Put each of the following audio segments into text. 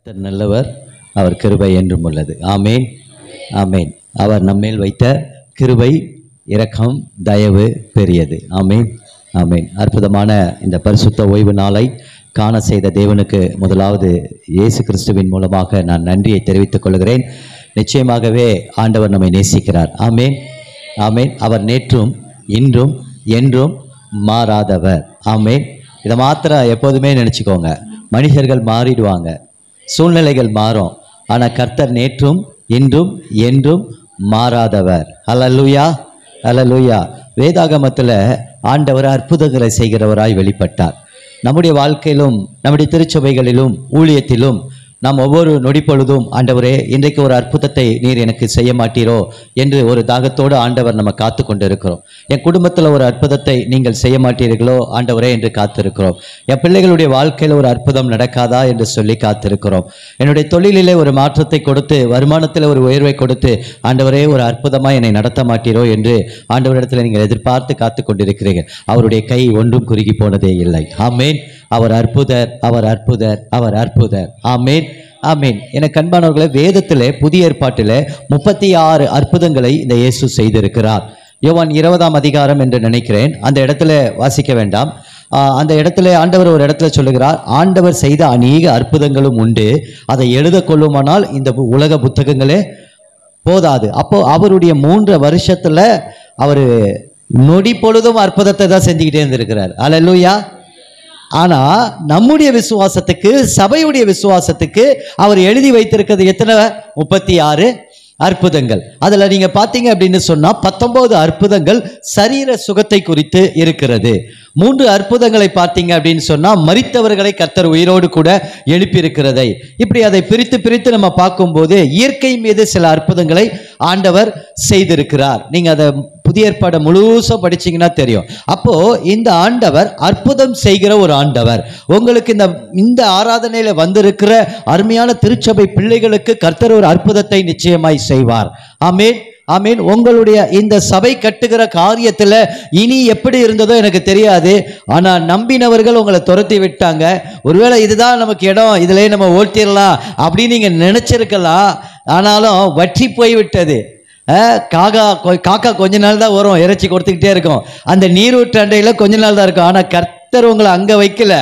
கர்த்தர் நல்லவர், அவர் கிருபை என்றும் உள்ளது. ஆமேன், ஆமேன். அவர் நம்மேல் வைத்த கிருபை, இரக்கம், தயவு பெரியது. ஆமேன், ஆமேன். அற்புதமான இந்த பரிசுத்த ஓய்வு நாளை காண செய்த தேவனுக்கு முதலாவது இயேசு கிறிஸ்துவின் மூலமாக நான் நன்றியை தெரிவித்துக் கொள்கிறேன். நிச்சயமாகவே ஆண்டவர் நம்மை நேசிக்கிறார். ஆமேன், ஆமேன். அவர் நேற்றும் இன்றும் என்றும் மாறாதவர். ஆமேன். இதை மாத்திரம் எப்போதுமே நினச்சிக்கோங்க. மனிதர்கள் மாறிடுவாங்க, சூழ்நிலைகள் மாறும், ஆனால் கர்த்தர் நேற்றும் இன்றும் என்றும் மாறாதவர். அல்லேலூயா, அல்லேலூயா. வேதாகமத்தில் ஆண்டவர் அற்புதங்களை செய்கிறவராய் வெளிப்பட்டார். நம்முடைய வாழ்க்கையிலும் நம்முடைய திருச்சபைகளிலும் ஊழியத்திலும் நாம் ஒவ்வொரு நொடிப்பொழுதும் ஆண்டவரே இன்றைக்கு ஒரு அற்புதத்தை நீர் எனக்கு செய்ய மாட்டீரோ என்று ஒரு தாகத்தோடு ஆண்டவர் நம்ம காத்து கொண்டு இருக்கிறோம். என் குடும்பத்தில் ஒரு அற்புதத்தை நீங்கள் செய்ய மாட்டீர்களோ ஆண்டவரே என்று காத்திருக்கிறோம். என் பிள்ளைகளுடைய வாழ்க்கையில் ஒரு அற்புதம் நடக்காதா என்று சொல்லி காத்திருக்கிறோம். என்னுடைய தொழிலிலே ஒரு மாற்றத்தை கொடுத்து, வருமானத்தில் ஒரு உயர்வை கொடுத்து, ஆண்டவரே ஒரு அற்புதமாக என்னை நடத்த மாட்டீரோ என்று ஆண்டவரிடத்தில் நீங்கள் எதிர்பார்த்து காத்து கொண்டிருக்கிறீர்கள். அவருடைய கை ஒன்றும் குறுகி போனதே இல்லை. ஆமேன். அவர் அற்புதர், அவர் அற்புதர், அவர் அற்புதர். ஆமேன், ஆமேன். எனக்கு அன்பானவர்களே, வேதத்திலே புதிய ஏற்பாட்டிலே 36 அற்புதங்களை இந்த இயேசு செய்திருக்கிறார். யோவான் 20ஆம் அதிகாரம் என்று நினைக்கிறேன், அந்த இடத்துல வாசிக்க வேண்டாம். அந்த இடத்துல ஆண்டவர் ஒரு இடத்துல சொல்லுகிறார், ஆண்டவர் செய்த அநேக அற்புதங்களும் உண்டு, அதை எழுத கொள்ளுமானால் இந்த உலக புத்தகங்களே போதாது. அப்போ அவருடைய 3 வருஷத்துல அவர் நொடி பொழுதும் அற்புதத்தை தான் செஞ்சுக்கிட்டே இருந்திருக்கிறார். அல்லேலூயா. ஆனா நம்முடைய விசுவாசத்துக்கு, சபையுடைய விசுவாசத்துக்கு அவர் எழுதி வைத்திருக்கிறது எத்தனை? 36 அற்புதங்கள். அதுல நீங்க பாத்தீங்க அப்படின்னு சொன்னா 19 அற்புதங்கள் சரீர சுகத்தை குறித்து இருக்கிறது. 3 அற்புதங்களை பார்த்தீங்க அப்படின்னு சொன்னா மரித்தவர்களை கர்த்தர் உயிரோடு கூட எழுப்பியிருக்கிறதை. இப்படி அதை பிரித்து பிரித்து நம்ம பார்க்கும்போது இயற்கை மீது சில அற்புதங்களை ஆண்டவர் செய்திருக்கிறார். நீங்க அதை புதிய ஏற்பாடு முழுசா படிச்சீங்கன்னா தெரியும். அப்போ இந்த ஆண்டவர் அற்புதம் செய்கிற ஒரு ஆண்டவர். உங்களுக்கு இந்த ஆராதனையில வந்திருக்கிற அருமையான திருச்சபை பிள்ளைகளுக்கு கர்த்தர் ஒரு அற்புதத்தை நிச்சயமாய் செய்வார். ஆமேன், ஆமீன். உங்களுடைய இந்த சபை கட்டுகிற காரியத்தில் இனி எப்படி இருந்ததோ எனக்கு தெரியாது, ஆனால் நம்பினவர்கள் உங்களை துரத்தி விட்டாங்க. ஒருவேளை இதுதான் நமக்கு இடம், இதிலே நம்ம ஓட்டிடலாம் அப்படின்னு நீங்கள் நினச்சிருக்கலாம். ஆனாலும் வற்றி போய் விட்டது. காக்கா கொஞ்ச நாள் தான் வரும், இறைச்சி கொடுத்துக்கிட்டே இருக்கும். அந்த நீரூற்று அண்டையில் கொஞ்ச நாள் தான் இருக்கும். ஆனால் கர்த்தர் உங்களை அங்க வைக்கல.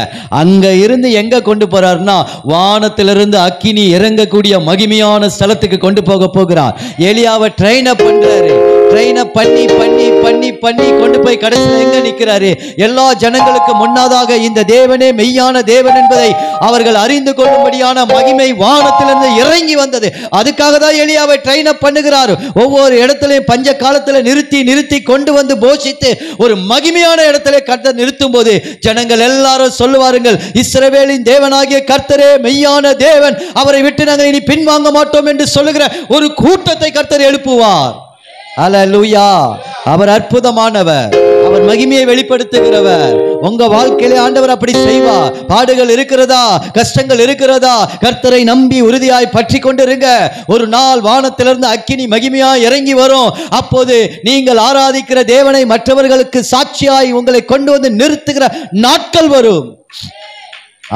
அங்க இருந்து எங்க கொண்டு போறாருன்னா வானத்திலிருந்து அக்கினி இறங்கக்கூடிய மகிமையான ஸ்தலத்துக்கு கொண்டு போக போகிறார். எலியாவை ட்ரெயின் அப் பண்றாரு. ட்ரெயின் அப் பண்ணி பண்ணி பண்ணி பண்ணி கொண்டு போய் கடைசியில் எங்க நிற்கிறாரு? எல்லா ஜனங்களுக்கு முன்னதாக இந்த தேவனே மெய்யான தேவன் என்பதை அவர்கள் அறிந்து கொள்ளும்படியான மகிமை வானத்திலிருந்து இறங்கி வந்தது. அதுக்காக தான் எலியாவை ட்ரெயின் அப் பண்ணுகிறார். ஒவ்வொரு இடத்திலையும் பஞ்ச காலத்தில் நிறுத்தி நிறுத்தி கொண்டு வந்து போஷித்து ஒரு மகிமையான இடத்துல கர்த்தர் நிறுத்தும் போது ஜனங்கள் எல்லாரும் சொல்லுவார்கள், இஸ்ரவேலின் தேவனாகிய கர்த்தரே மெய்யான தேவன், அவரை விட்டு நாங்கள் இனி பின்வாங்க மாட்டோம் என்று சொல்லுகிற ஒரு கூட்டத்தை கர்த்தர் எழுப்புவார். அல்லேலூயா. அவர் அற்புதமானவர், அவர் மகிமையை வெளிப்படுத்துகிறவர். உங்க வாழ்க்கையிலே ஆண்டவர் அப்படி செய்வார். பாடுகள் இருக்கிறதா, கஷ்டங்கள் இருக்கிறதா, கர்த்தரை நம்பி உறுதியாய் பற்றி கொண்டிருங்க. ஒரு நாள் வானத்திலிருந்து அக்கினி மகிமையாய் இறங்கி வரும். அப்போது நீங்கள் ஆராதிக்கிற தேவனை மற்றவர்களுக்கு சாட்சியாய் உங்களை கொண்டு வந்து நிறுத்துகிற நாட்கள் வரும்.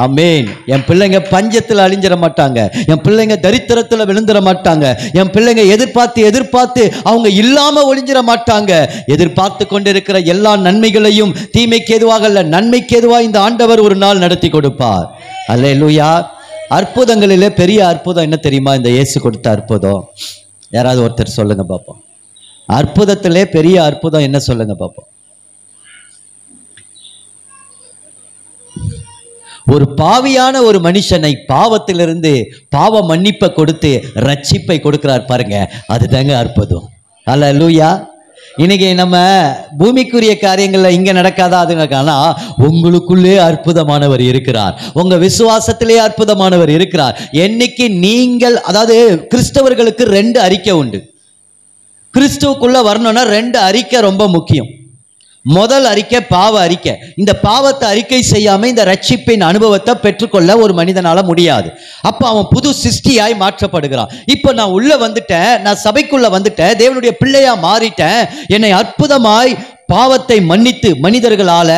ஆமேன். என் பிள்ளைங்க பஞ்சத்தில் அழிஞ்சிட மாட்டாங்க, என் பிள்ளைங்க தரித்திரத்தில் விழுந்துட மாட்டாங்க, என் பிள்ளைங்க எதிர்பார்த்து எதிர்பார்த்து அவங்க இல்லாம ஒளிஞ்சிட மாட்டாங்க. எதிர்பார்த்து கொண்டிருக்கிற எல்லா நன்மைகளையும் தீமைக்கு எதுவாக அல்ல, நன்மைக்கு எதுவாக இந்த ஆண்டவர் ஒரு நாள் நடத்தி கொடுப்பார். அல்லேலூயா. அற்புதங்களிலே பெரிய அற்புதம் என்ன தெரியுமா? இந்த இயேசு கொடுத்த அற்புதம். யாராவது ஒருத்தர் சொல்லுங்க பாப்போம். அற்புதத்திலே பெரிய அற்புதம் என்ன? சொல்லுங்க பாப்போம். ஒரு பாவியான ஒரு மனுஷனை பாவத்திலிருந்து பாவ மன்னிப்பை கொடுத்து ரட்சிப்பை கொடுக்கிறார் பாருங்க, அதுதாங்க அற்புதம். அல்லேலூயா. இன்னைக்கு நம்ம பூமிக்குரிய காரியங்கள்ல இங்க நடக்காதா? அதுனா உங்களுக்குள்ளே அற்புதமானவர் இருக்கிறார், உங்க விசுவாசத்திலே அற்புதமானவர் இருக்கிறார். என்னைக்கு நீங்கள், அதாவது கிறிஸ்தவர்களுக்கு 2 அறிக்கை உண்டு. கிறிஸ்துவுக்குள்ள வரணும்னா 2 அறிக்கை ரொம்ப முக்கியம். முதல் அறிக்கை பாவ அறிக்கை. இந்த பாவத்தை அறிக்கை செய்யாம இந்த ரட்சிப்பின் அனுபவத்தை பெற்றுக்கொள்ள ஒரு மனிதனால முடியாது. அப்ப அவன் புது சிருஷ்டியாய் மாற்றப்படுகிறான். இப்ப நான் உள்ள வந்துட்டேன், நான் சபைக்குள்ள வந்துட்டேன், தேவனுடைய பிள்ளையா மாறிட்டேன். என்னை அற்புதமாய் பாவத்தை மன்னித்து, மனிதர்களால,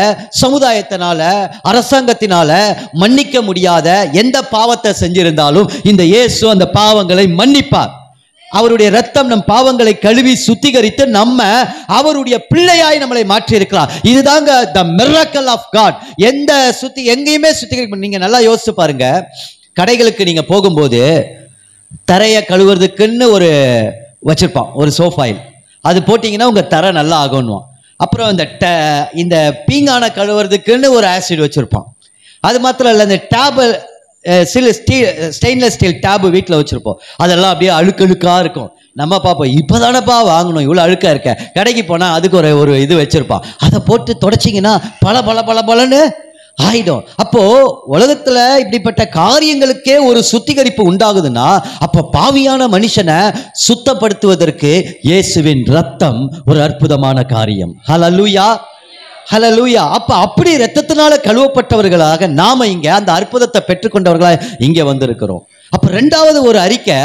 சமுதாயத்தினால, அரசாங்கத்தினால மன்னிக்க முடியாத எந்த பாவத்தை செஞ்சிருந்தாலும் இந்த இயேசு அந்த பாவங்களை மன்னிப்பார். அவருடைய ரத்தம் நம் பாவங்களை கழுவி சுத்திகரித்து நம்ம அவருடைய பிள்ளையாய் நம்மளை மாற்றி இருக்கிறார். இதுதாங்க the miracle of God. எங்கேயுமே சுத்திகரிக்க. நீங்க நல்லா யோசிச்சு பாருங்க. கடைகளுக்கு நீங்க போகும்போது தரையை கழுவுறதுக்குன்னு ஒரு வச்சிருப்பான், ஒரு சோஃபாயில். அது போட்டீங்கன்னா உங்க தரை நல்லா ஆகணும். அப்புறம் இந்த பீங்கான கழுவுறதுக்குன்னு ஒரு ஆசிட் வச்சிருப்பான். அது மாத்திரம் இல்லை, இந்த டேபிள் ஸ்டெயின்லெஸ் ஸ்டீல் டேபு வீட்டில் வச்சுருப்போம். அதெல்லாம் அப்படியே அழுக்கழுக்காக இருக்கும். நம்ம பார்ப்போம், இப்போ தானேப்பா வாங்கணும், இவ்வளோ அழுக்காக இருக்க. கடைக்கு போனால் அதுக்கு ஒரு இது வச்சுருப்பான். அதை போட்டு தொடச்சிங்கன்னா பலன்னு ஆயிடும். அப்போ உலகத்தில் இப்படிப்பட்ட காரியங்களுக்கே ஒரு சுத்திகரிப்பு உண்டாகுதுன்னா, அப்போ பாவியான மனுஷனை சுத்தப்படுத்துவதற்கு இயேசுவின் ரத்தம் ஒரு அற்புதமான காரியம். ஹல்லேலூயா, ஹல்லேலூயா. அப்ப அப்படி ரத்தத்தினால கழுவப்பட்டவர்களாக நாம இங்க அந்த அற்புதத்தை பெற்றுக்கொண்டவர்களாக இங்க வந்திருக்கிறோம். அப்ப ரெண்டாவது ஒரு அறிக்கை,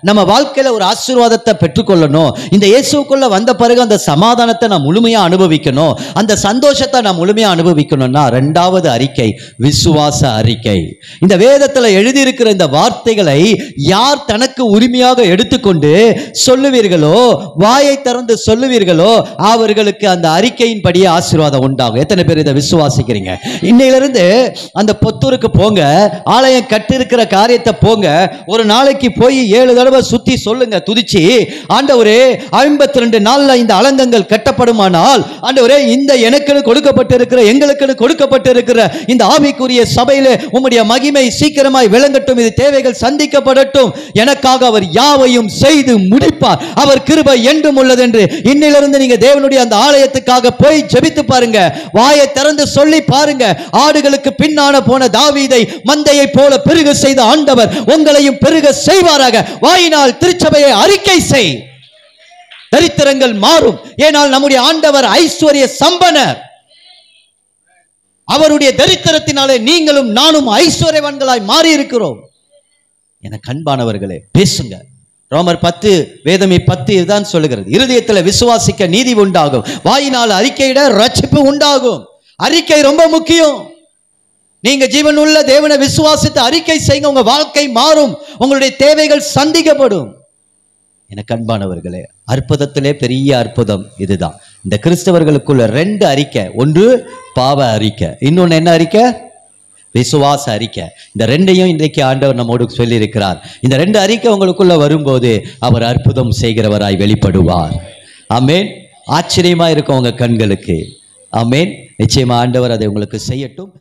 நம்ம வாழ்க்கையில ஒரு ஆசீர்வாதத்தை பெற்றுக்கொள்ளணும். இந்த இயேசுக்குள்ள வந்த பிறகு அந்த சமாதானத்தை நான் முழுமையா அனுபவிக்கணும், அந்த சந்தோஷத்தை நான் முழுமையா அனுபவிக்கணும்னா ரெண்டாவது அறிக்கை விசுவாச அறிக்கை. இந்த வேதத்துல எழுதியிருக்கிற இந்த வார்த்தைகளை யார் தனக்கு உரிமையாக எடுத்துக்கொண்டு சொல்லுவீர்களோ, வாயை திறந்து சொல்லுவீர்களோ, அவர்களுக்கு அந்த அறிக்கையின் படியே ஆசீர்வாதம் உண்டாகும். எத்தனை பேர் இதை விசுவாசிக்கிறீங்க? இன்னையிலிருந்து அந்த பொத்தூருக்கு போங்க, ஆலயம் கட்டிருக்கிற காரியத்தை போங்க, ஒரு நாளைக்கு போய் 7 தடவை சுத்தி சொல்லுங்க, துதிச்சு, ஆண்டவரே 52 நாள்ல இந்த அலங்கங்கள் கட்டப்படுமானால், ஆண்டவரே இந்த எனக்கு கொடுக்கப்பட்டிருக்கிற, எங்களுக்கு கொடுக்கப்பட்டிருக்கிற இந்த ஆவிக்குரிய சபையிலே உம்முடைய மகிமை சீக்கிரமாய் விளங்கட்டும், இது தேவைகள் சந்திக்கப்படட்டும், எனக்காக அவர் யாவையும் செய்து முடிப்பார், அவர் கிருபை என்றும் உள்ளது என்று இன்னிலிருந்து நீங்க தேவனுடைய அந்த ஆலயத்துக்காக போய் ஜெபித்து பாருங்க. வாயை திறந்து சொல்லி பாருங்க. ஆடுகளுக்கு பின்னான போன தாவீதை மந்தையை போல பெருக செய்த ஆண்டவர் உங்களையும் பெருக செய்வாராக. வாயினால் திருச்சபையை அறிக்கை செய், தரித்திரங்கள் மாறும். ஏனால் நம்முடைய ஆண்டவர் ஐஸ்வர்ய சம்பனர். அவருடைய தரித்திரத்தினாலே நீங்களும் நானும் ஐஸ்வர்யவான்களாய் மாறி இருக்கிறோம். என அன்பானவர்களே, பேசுங்க. ரோமர் 10 வேதமே 10 இதுதான் சொல்லுகிறது. இருதயத்தில் விசுவாசிக்க நீதி உண்டாகும், வாயினால் அறிக்கையிட ரட்சிப்பு உண்டாகும். அறிக்கை ரொம்ப முக்கியம். நீங்க ஜீவன் உள்ள தேவனை விசுவாசித்து அறிக்கை செய்யுங்க, உங்க வாழ்க்கை மாறும், உங்களுடைய தேவைகள் சந்திக்கப்படும். எனக்கு அன்பானவர்களே, அற்புதத்திலே பெரிய அற்புதம் இதுதான். இந்த கிறிஸ்தவர்களுக்குள்ள 2 அறிக்கை. ஒன்று பாவ அறிக்கை, இன்னொன்னு என்ன அறிக்கை? விசுவாச அறிக்கை. இந்த 2ஐயும் இன்றைக்கு ஆண்டவர் நம்மோடு சொல்லி இருக்கிறார். இந்த 2 அறிக்கை உங்களுக்குள்ள வரும்போது அவர் அற்புதம் செய்கிறவராய் வெளிப்படுவார். ஆமென். ஆச்சரியமா இருக்கும் உங்க கண்களுக்கு. ஆமென். நிச்சயமா ஆண்டவர் அதை உங்களுக்கு செய்யட்டும்.